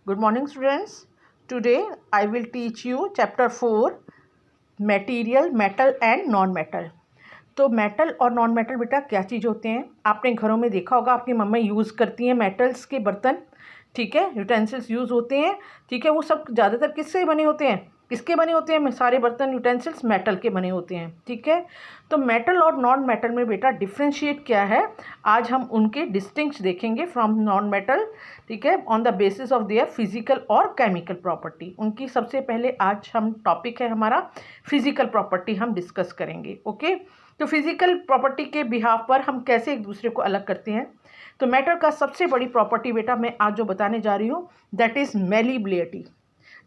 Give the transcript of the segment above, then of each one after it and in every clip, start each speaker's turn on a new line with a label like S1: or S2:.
S1: Good morning, students. Today I will teach you chapter 4 Material, Metal and Non-Metal. तो metal और non metal बेटा क्या चीज़ होते हैं? आपने घरों में देखा होगा, आपकी मम्मी यूज़ करती हैं मेटल्स के बर्तन, ठीक है, यूटेंसिल्स यूज़ होते हैं, ठीक है। वो सब ज़्यादातर किससे बने होते हैं? किसके बने होते हैं? सारे बर्तन यूटेंसिल्स मेटल के बने होते हैं, ठीक है। तो मेटल और नॉन मेटल में बेटा डिफ्रेंशिएट क्या है, आज हम उनके डिस्टिंक्ट्स देखेंगे फ्रॉम नॉन मेटल, ठीक है, on the basis of their physical और केमिकल प्रॉपर्टी। उनकी सबसे पहले आज हम टॉपिक है हमारा फिजिकल प्रॉपर्टी, हम डिस्कस करेंगे, ओके। तो फिजिकल प्रॉपर्टी के बिहाफ पर हम कैसे एक दूसरे को अलग करते हैं। तो मेटल का सबसे बड़ी प्रॉपर्टी बेटा मैं आज जो बताने जा रही हूँ दैट इज़ मेलिबिलिटी।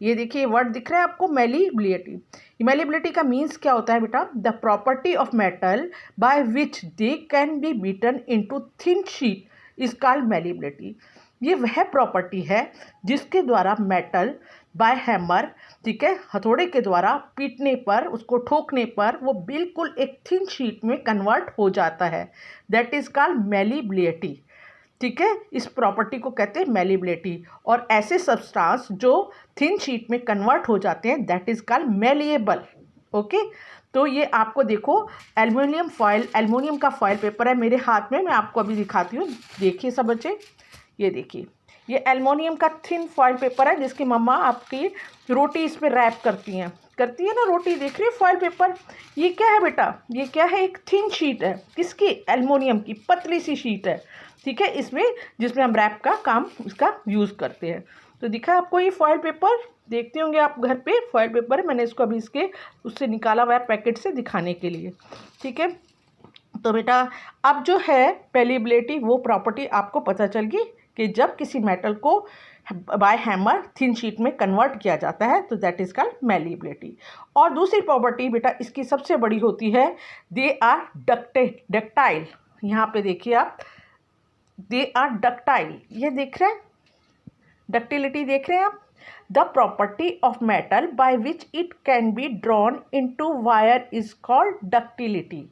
S1: ये देखिए वर्ड दिख रहा है आपको, मेलिबिलिटी। मेलिबिलिटी का मीन्स क्या होता है बेटा? The property of metal by which they can be beaten into thin sheet is called malleability. ये वह प्रॉपर्टी है जिसके द्वारा मेटल बाय हैमर, ठीक है, हथौड़े के द्वारा पीटने पर, उसको ठोकने पर वो बिल्कुल एक थिन शीट में कन्वर्ट हो जाता है। दैट इज़ कॉल्ड मेलिबिलिटी, ठीक है। इस प्रॉपर्टी को कहते हैं मेलिबिलिटी। और ऐसे सब्सटेंस जो थिन शीट में कन्वर्ट हो जाते हैं that is called malleable, okay. तो ये आपको देखो एल्युमिनियम का फॉयल पेपर है मेरे हाथ में, मैं आपको अभी दिखाती हूँ। देखिए सब बच्चे, ये देखिए, ये एल्युमिनियम का थिन फॉयल पेपर है जिसकी मम्मा आपकी रोटी इस पर रैप करती है ना रोटी, देख रही है फॉयल पेपर। ये क्या है बेटा? ये क्या है? एक थिन शीट है, किसकी? एल्युमिनियम की पतली सी शीट है, ठीक है, इसमें जिसमें हम रैप का काम इसका यूज़ करते हैं। तो दिखा आपको ये फॉयल पेपर, देखते होंगे आप घर पे फॉयल पेपर है, मैंने इसको अभी इसके उससे निकाला हुआ है पैकेट से दिखाने के लिए, ठीक है। तो बेटा अब जो है मेलिबिलिटी वो प्रॉपर्टी आपको पता चल गई कि जब किसी मेटल को बाय हैमर थिन शीट में कन्वर्ट किया जाता है तो दैट इज़ कॉल्ड मेलिबिलिटी। और दूसरी प्रॉपर्टी बेटा इसकी सबसे बड़ी होती है, दे आर डक्टाइल। यहाँ पे देखिए आप, दे आर डक्टाइल, ये देख रहे हैं, डक्टिलिटी देख रहे हैं आप। The property of metal by which it can be drawn into wire is called ductility,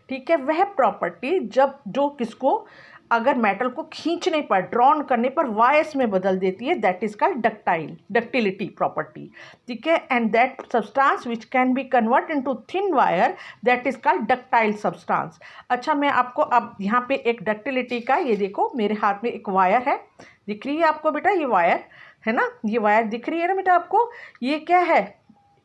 S1: ठीक है। वह प्रॉपर्टी जब जो किसको अगर मेटल को खींचने पर, ड्रॉन करने पर वायर्स में बदल देती है that is called ductility property, ठीक है। And that substance which can be convert into thin wire that is called ductile substance. अच्छा, मैं आपको अब यहाँ पे एक डक्टिलिटी का, ये देखो मेरे हाथ में एक वायर है, दिख रही है आपको बेटा? ये वायर है ना, ये वायर दिख रही है ना बेटा आपको? ये क्या है?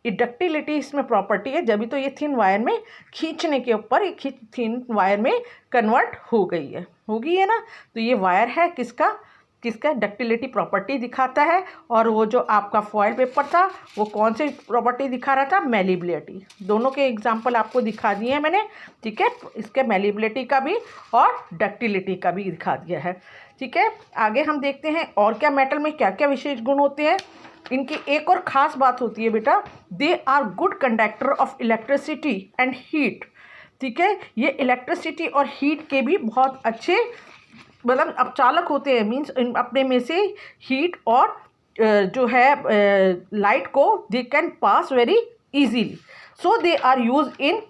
S1: ये डक्टिलिटी इसमें प्रॉपर्टी है, जब भी तो ये थिन वायर में खींचने के ऊपर ये थिन वायर में कन्वर्ट हो गई है, होगी है ना। तो ये वायर है किसका डक्टिलिटी प्रॉपर्टी दिखाता है। और वो जो आपका फॉयल पेपर था वो कौन सी प्रॉपर्टी दिखा रहा था? मेलिबिलिटी। दोनों के एग्जांपल आपको दिखा दिए हैं मैंने, ठीक है, इसके मेलिबिलिटी का भी और डक्टिलिटी का भी दिखा दिया है, ठीक है। आगे हम देखते हैं और क्या मेटल में क्या क्या विशेष गुण होते हैं। इनकी एक और ख़ास बात होती है बेटा, they are good conductor of electricity and heat, ठीक है। ये इलेक्ट्रिसिटी और हीट के भी बहुत अच्छे मतलब अपचालक होते हैं, मीन्स अपने में से हीट और जो है लाइट को they can pass very easily, so they are use in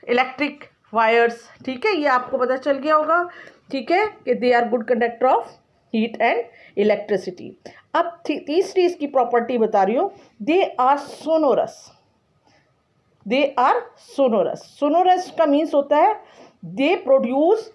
S1: electric wires, ठीक है। ये आपको पता चल गया होगा, ठीक है, कि they are good conductor of heat and electricity. अब तीसरी इसकी प्रॉपर्टी बता रही हूँ, दे आर सोनोरस। सोनोरस का मीन्स होता है they produce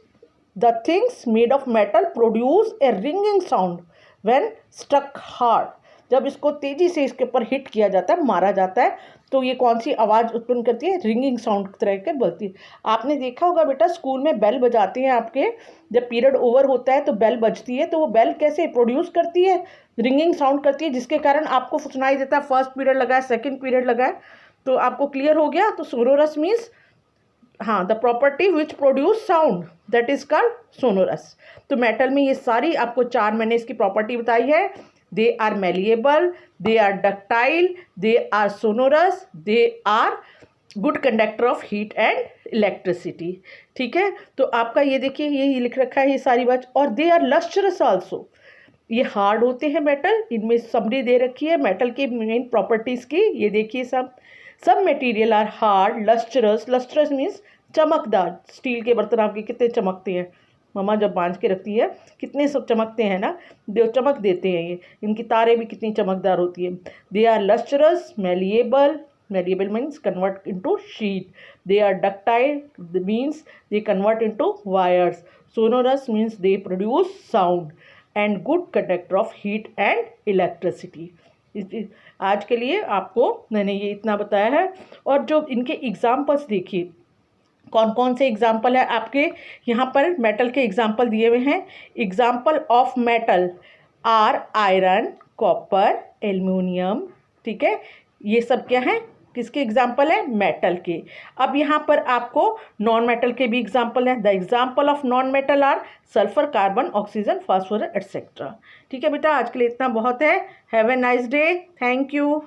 S1: the things made of metal produce a ringing sound when struck hard. जब इसको तेज़ी से इसके ऊपर हिट किया जाता है, मारा जाता है, तो ये कौन सी आवाज़ उत्पन्न करती है? रिंगिंग साउंड तरह के बोलती है। आपने देखा होगा बेटा स्कूल में बेल बजाते हैं आपके, जब पीरियड ओवर होता है तो बेल बजती है, तो वो बेल कैसे प्रोड्यूस करती है? रिंगिंग साउंड करती है, जिसके कारण आपको सुनाई देता है फर्स्ट पीरियड लगा है, सेकेंड पीरियड लगा है। तो आपको क्लियर हो गया? तो सोनोरस मीन्स, हाँ, the property which produce sound that is called sonorous. तो मेटल में ये सारी आपको चार मैंने इसकी प्रॉपर्टी बताई है। They are malleable, they are ductile, they are sonorous, they are good conductor of heat and electricity, ठीक है। तो आपका ये देखिए ये लिख रखा है ये सारी बात। और दे आर लस्ट्रस आल्सो, ये हार्ड होते हैं मेटल, इनमें समरी दे रखी है मेटल की मेन प्रॉपर्टीज़ की, ये देखिए सब material are hard lustrous means चमकदार। स्टील के बर्तन आपके कितने चमकते हैं, मम्मा जब बांध के रखती है कितने सब चमकते हैं ना, चमक देते हैं ये, इनकी तारें भी कितनी चमकदार होती है। They are lustrous, malleable, malleable means convert into sheet, they are ductile means they convert into wires, sonorous means they produce sound and good conductor of heat and electricity. आज के लिए आपको मैंने ये इतना बताया है। और जो इनके एग्जाम्पल्स देखिए, कौन कौन से एग्जाम्पल है आपके यहाँ पर मेटल के एग्जाम्पल दिए हुए हैं। Example of metal are iron, copper, aluminium, ठीक है, ये सब क्या है, किसके एग्जाम्पल है, मेटल के। अब यहाँ पर आपको नॉन मेटल के भी एग्जाम्पल हैं। The example of non metal are sulphur, carbon, oxygen, phosphorus etcetera. ठीक है बेटा, आज के लिए इतना बहुत है। Have a nice day, thank you.